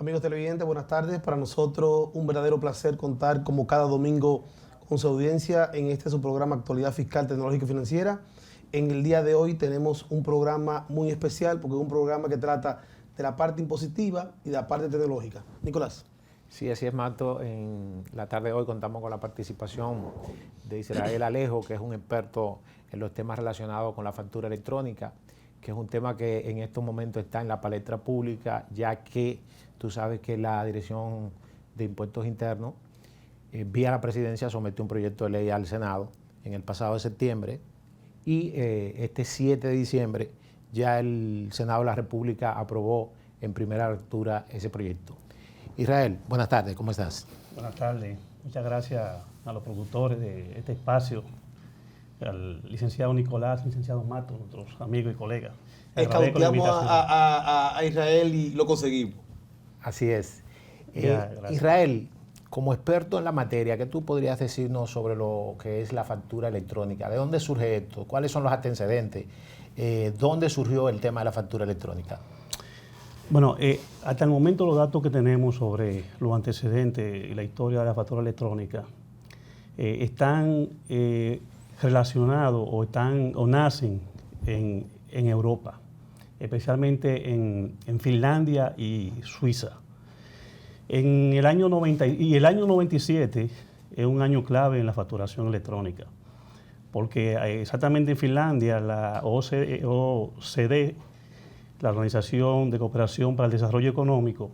Amigos televidentes, buenas tardes. Para nosotros un verdadero placer contar como cada domingo con su audiencia en su programa Actualidad Fiscal, Tecnológica y Financiera. En el día de hoy tenemos un programa muy especial porque es un programa que trata de la parte impositiva y de la parte tecnológica. Nicolás. Sí, así es, Mato. En la tarde de hoy contamos con la participación de Israel Alejo, que es un experto en los temas relacionados con la factura electrónica, que es un tema que en estos momentos está en la palestra pública, ya que tú sabes que la Dirección de Impuestos Internos, vía la presidencia, sometió un proyecto de ley al Senado en el pasado de septiembre y este 7 de diciembre ya el Senado de la República aprobó en primera lectura ese proyecto. Israel, buenas tardes, ¿cómo estás? Buenas tardes, muchas gracias a los productores de este espacio, al licenciado Nicolás, licenciado Mato, nuestros amigos y colegas. Escauteamos a Israel y lo conseguimos. Así es. Israel, como experto en la materia, ¿qué tú podrías decirnos sobre lo que es la factura electrónica? ¿De dónde surge esto? ¿Cuáles son los antecedentes? ¿Dónde surgió el tema de la factura electrónica? Bueno, hasta el momento los datos que tenemos sobre los antecedentes y la historia de la factura electrónica están relacionados o nacen en Europa, especialmente en Finlandia y Suiza. En el año 97 es un año clave en la facturación electrónica, porque exactamente en Finlandia la OCDE, la Organización de Cooperación para el Desarrollo Económico,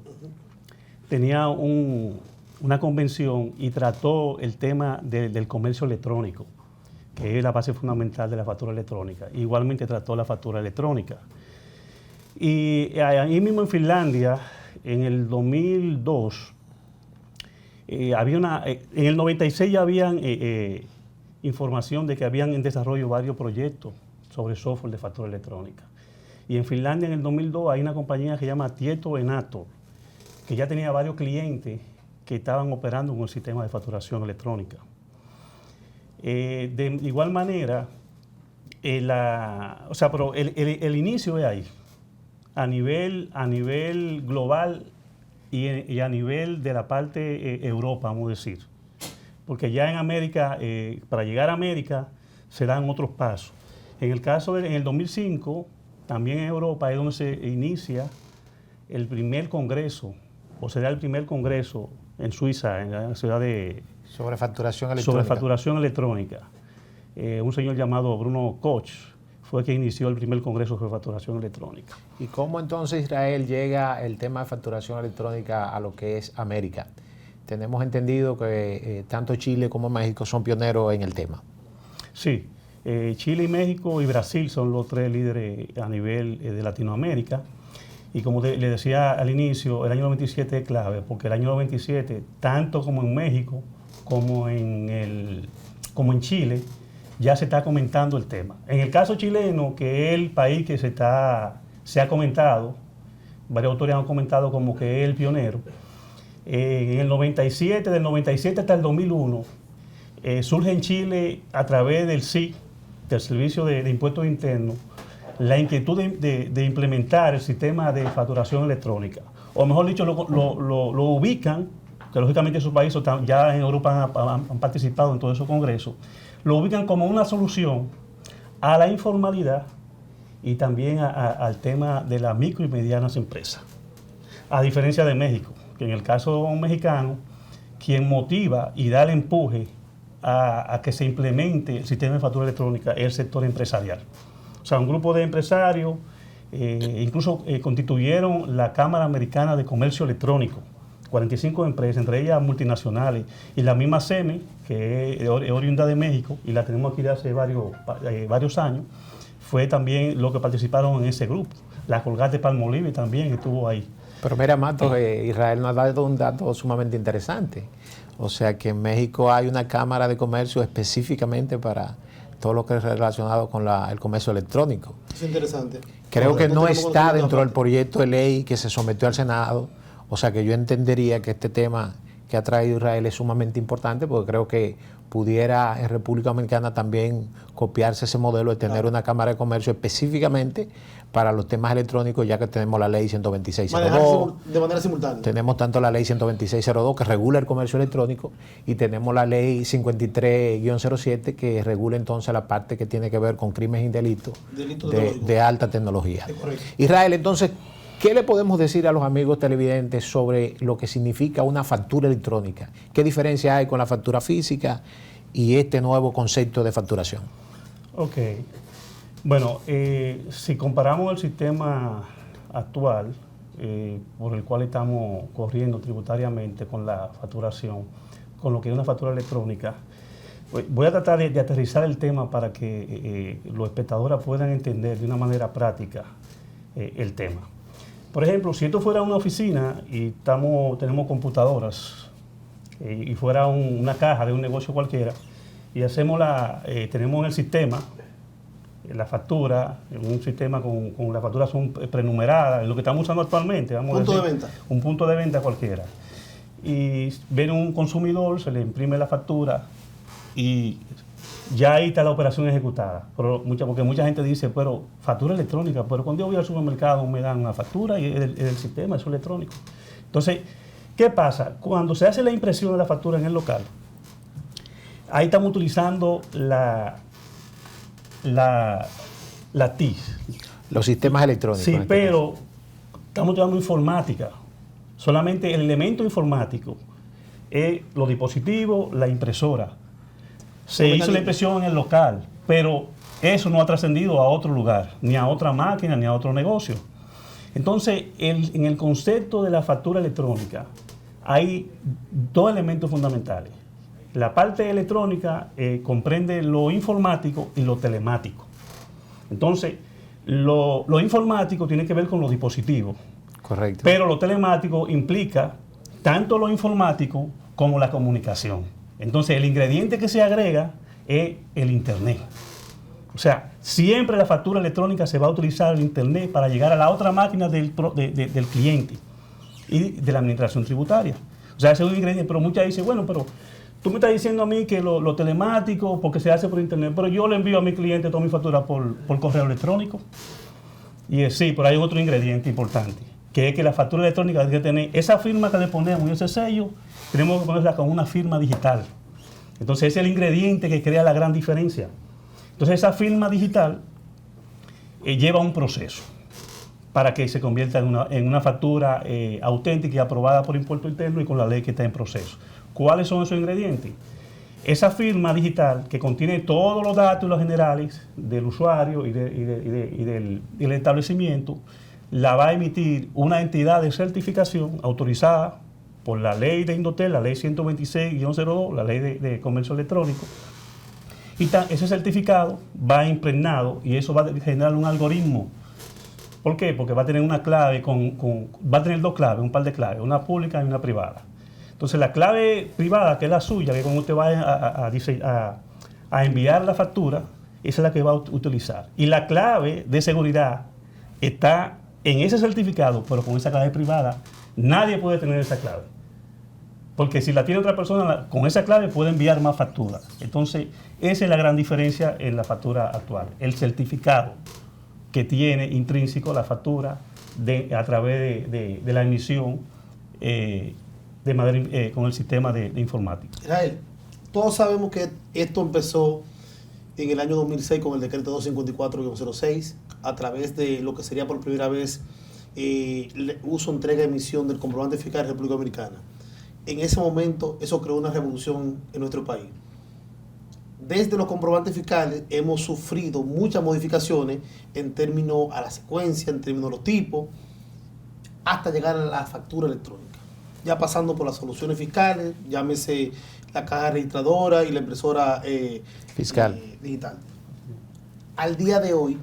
tenía una convención y trató el tema del comercio electrónico, que es la base fundamental de la factura electrónica. Igualmente trató la factura electrónica. Y ahí mismo en Finlandia, en el 2002, en el 96 ya habían información de que habían en desarrollo varios proyectos sobre software de factura electrónica. Y en Finlandia, en el 2002, hay una compañía que se llama Tietoenato, que ya tenía varios clientes que estaban operando con el sistema de facturación electrónica. De igual manera, pero el inicio es ahí, a nivel global y a nivel de la parte Europa, vamos a decir. Porque ya en América, para llegar a América, se dan otros pasos. En el 2005, también en Europa es donde se inicia el primer congreso, o será el primer congreso en Suiza, en la ciudad de... Sobre facturación electrónica. Sobre facturación electrónica. Un señor llamado Bruno Koch fue quien inició el primer congreso sobre facturación electrónica. ¿Y cómo entonces, Israel, llega el tema de facturación electrónica a lo que es América? Tenemos entendido que tanto Chile como México son pioneros en el tema. Sí. Chile, México y Brasil son los tres líderes a nivel de Latinoamérica. Y como le decía al inicio, el año 97 es clave, porque el año 97, tanto como en México como en Chile, ya se está comentando el tema. En el caso chileno, que es el país que se ha comentado, varios autores han comentado como que es el pionero, en el 97, del 97 hasta el 2001, surge en Chile a través del SIC, del Servicio de Impuestos Internos, la inquietud de implementar el sistema de facturación electrónica. O mejor dicho, lo ubican, que lógicamente esos países ya en Europa han participado en todos esos congresos, lo ubican como una solución a la informalidad y también al tema de las micro y medianas empresas. A diferencia de México, que en el caso mexicano, quien motiva y da el empuje a que se implemente el sistema de factura electrónica es el sector empresarial. O sea, un grupo de empresarios incluso constituyeron la Cámara Americana de Comercio Electrónico, 45 empresas, entre ellas multinacionales, y la misma CEME, que es oriunda de México, y la tenemos aquí de hace varios años, fue también lo que participaron en ese grupo. La Colgate Palmolive también estuvo ahí. Pero mira, Mato, Israel nos ha dado un dato sumamente interesante. O sea que en México hay una cámara de comercio específicamente para todo lo que es relacionado con el comercio electrónico. Es interesante. Creo que no está dentro del proyecto de ley que se sometió al Senado. O sea que yo entendería que este tema que ha traído Israel es sumamente importante porque creo que pudiera en República Dominicana también copiarse ese modelo de tener una cámara de comercio específicamente para los temas electrónicos, ya que tenemos la ley 12602. Manejar de manera simultánea. Tenemos tanto la ley 12602 que regula el comercio electrónico y tenemos la ley 53-07 que regula entonces la parte que tiene que ver con crímenes y delitos de alta tecnología. Israel, entonces, ¿qué le podemos decir a los amigos televidentes sobre lo que significa una factura electrónica? ¿Qué diferencia hay con la factura física y este nuevo concepto de facturación? Ok. Bueno, si comparamos el sistema actual por el cual estamos corriendo tributariamente con la facturación, con lo que es una factura electrónica, voy a tratar de aterrizar el tema para que los espectadores puedan entender de una manera práctica el tema. Por ejemplo, si esto fuera una oficina y tenemos computadoras y fuera una caja de un negocio cualquiera y tenemos en el sistema la factura, en un sistema con las facturas son prenumeradas, lo que estamos usando actualmente, punto de venta. Un punto de venta cualquiera. Y viene un consumidor, se le imprime la factura y ya ahí está la operación ejecutada. Porque mucha gente dice, pero factura electrónica, pero cuando yo voy al supermercado me dan una factura y el sistema es electrónico. Entonces, ¿qué pasa? Cuando se hace la impresión de la factura en el local, ahí estamos utilizando la TIS. Los sistemas electrónicos. Sí, pero estamos utilizando informática. Solamente el elemento informático es los dispositivos, la impresora. Se hizo la impresión en el local, pero eso no ha trascendido a otro lugar, ni a otra máquina, ni a otro negocio. Entonces, en el concepto de la factura electrónica hay dos elementos fundamentales. La parte electrónica comprende lo informático y lo telemático. Entonces, lo informático tiene que ver con los dispositivos. Correcto. Pero lo telemático implica tanto lo informático como la comunicación. Entonces, el ingrediente que se agrega es el Internet. O sea, siempre la factura electrónica se va a utilizar el Internet para llegar a la otra máquina del cliente y de la administración tributaria. O sea, ese es un ingrediente. Pero muchas dicen, bueno, pero tú me estás diciendo a mí que lo telemático, porque se hace por Internet, pero yo le envío a mi cliente toda mi factura por correo electrónico. Y sí, pero hay otro ingrediente importante, que es que la factura electrónica tiene que tener esa firma que le ponemos y ese sello, tenemos que ponerla con una firma digital. Entonces ese es el ingrediente que crea la gran diferencia. Entonces esa firma digital lleva un proceso para que se convierta en una factura auténtica y aprobada por Impuesto Interno y con la ley que está en proceso. ¿Cuáles son esos ingredientes? Esa firma digital que contiene todos los datos y los generales del usuario y del establecimiento, la va a emitir una entidad de certificación autorizada por la ley de Indotel, la ley 126-02, la ley de comercio electrónico. Y ese certificado va impregnado y eso va a generar un algoritmo. ¿Por qué? Porque va a tener una clave, va a tener dos claves, un par de claves, una pública y una privada. Entonces la clave privada, que es la suya, que cuando usted va a enviar la factura, esa es la que va a utilizar. Y la clave de seguridad está en ese certificado, pero con esa clave privada, nadie puede tener esa clave. Porque si la tiene otra persona, con esa clave puede enviar más facturas. Entonces, esa es la gran diferencia en la factura actual. El certificado que tiene intrínseco la factura a través de la emisión con el sistema de informática. Israel, todos sabemos que esto empezó en el año 2006 con el decreto 254-06, a través de lo que sería por primera vez uso, entrega, emisión del comprobante fiscal de República Dominicana. En ese momento eso creó una revolución en nuestro país. Desde los comprobantes fiscales hemos sufrido muchas modificaciones en términos a la secuencia, en términos de los tipos, hasta llegar a la factura electrónica. Ya pasando por las soluciones fiscales, llámese la caja registradora y la impresora fiscal digital. Al día de hoy,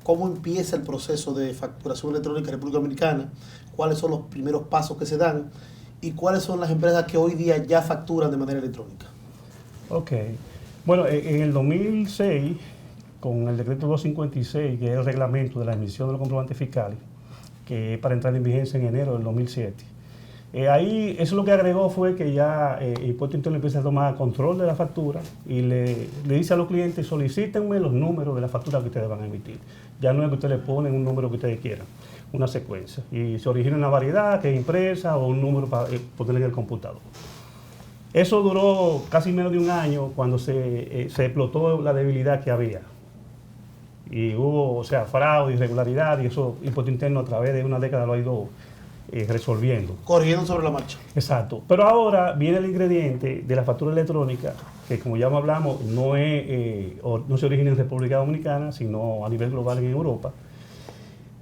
¿cómo empieza el proceso de facturación electrónica en República Dominicana? ¿Cuáles son los primeros pasos que se dan? ¿Y cuáles son las empresas que hoy día ya facturan de manera electrónica? Ok. Bueno, en el 2006, con el decreto 256, que es el reglamento de la emisión de los comprobantes fiscales, que es para entrar en vigencia en enero del 2007, Ahí eso lo que agregó fue que ya Impuesto Interno empieza a tomar control de la factura y le dice a los clientes, solicítenme los números de la factura que ustedes van a emitir. Ya no es que ustedes le ponen un número que ustedes quieran, una secuencia. Y se origina una variedad que es impresa o un número para ponerle en el computador. Eso duró casi menos de un año cuando se explotó la debilidad que había. Y hubo, o sea, fraude, irregularidad, y eso Impuesto Interno a través de una década lo ha ido resolviendo. Corrigiendo sobre la marcha. Exacto. Pero ahora viene el ingrediente de la factura electrónica, que como ya hablamos, no se origina en República Dominicana, sino a nivel global en Europa.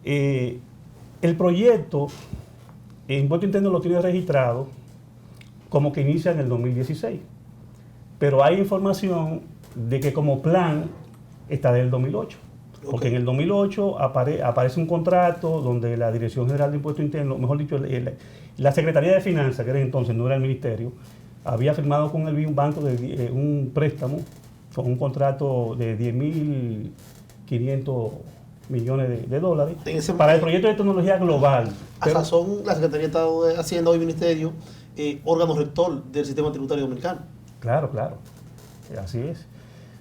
El proyecto, el Impuesto Interno lo tiene registrado como que inicia en el 2016. Pero hay información de que como plan está del 2008. Porque en el 2008 aparece un contrato donde la Dirección General de Impuestos Internos, mejor dicho, la Secretaría de Finanzas, que era entonces, no era el Ministerio, había firmado con el BID un banco de un préstamo con un contrato de 10.500 millones de dólares para el proyecto de tecnología global. A razón, la Secretaría de Estado de Hacienda o el Ministerio, órgano rector del sistema tributario dominicano. Claro, así es.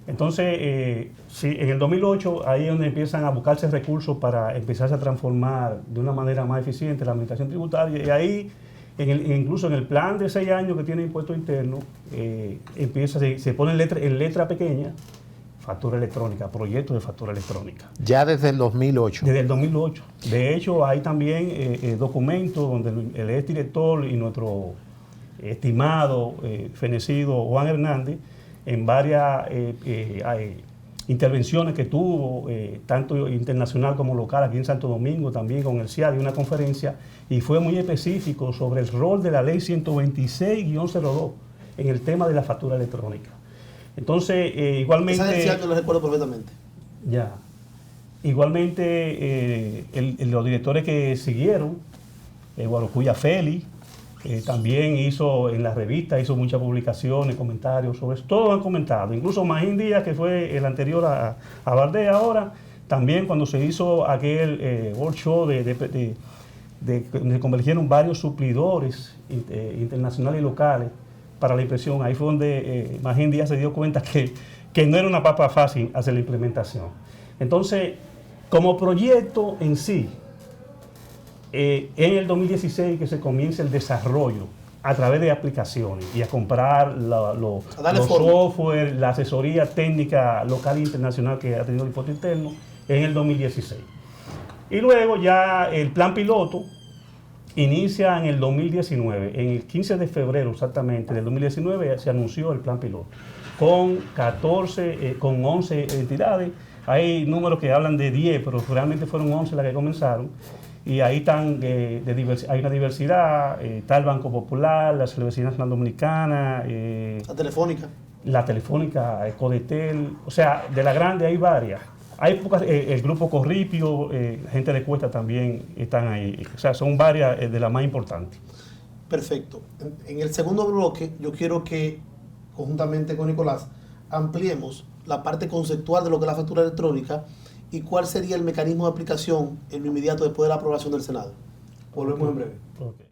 Entonces, sí, en el 2008 ahí es donde empiezan a buscarse recursos para empezarse a transformar de una manera más eficiente la administración tributaria, y ahí, incluso en el plan de 6 años que tiene Impuesto Interno, se pone en letra pequeña, factura electrónica, proyecto de factura electrónica. Ya desde el 2008. Desde el 2008. De hecho, hay también documentos donde el exdirector y nuestro estimado fenecido Juan Hernández, en varias intervenciones que tuvo, tanto internacional como local, aquí en Santo Domingo, también con el CIAD, y una conferencia, y fue muy específico sobre el rol de la ley 126-02 en el tema de la factura electrónica. Entonces, igualmente... Esa del CIAD yo lo recuerdo perfectamente. Ya. Igualmente, los directores que siguieron, Guarocuya Félix, también hizo en la revista, hizo muchas publicaciones, comentarios sobre eso. Todos han comentado. Incluso Magín Díaz, que fue el anterior a Valdés ahora, también cuando se hizo aquel World Show donde convergieron varios suplidores internacionales y locales para la impresión, ahí fue donde Magín Díaz se dio cuenta que no era una papa fácil hacer la implementación. Entonces, como proyecto en sí, en el 2016 que se comienza el desarrollo a través de aplicaciones y a comprar los software, la asesoría técnica local e internacional que ha tenido el Impuesto Interno en el 2016. Y luego ya el plan piloto inicia en el 2019, en el 15 de febrero exactamente del 2019 se anunció el plan piloto con 11 entidades. Hay números que hablan de 10, pero realmente fueron 11 las que comenzaron. Y ahí están, hay una diversidad, está el Banco Popular, la Universidad Nacional Dominicana, la Telefónica, Codetel, o sea, de la grande hay varias. Hay pocas, el Grupo Corripio, gente de Cuesta también están ahí, o sea, son varias de las más importantes. Perfecto. En el segundo bloque, yo quiero que, conjuntamente con Nicolás, ampliemos la parte conceptual de lo que es la factura electrónica y cuál sería el mecanismo de aplicación en lo inmediato después de la aprobación del Senado. Volvemos en breve. Okay.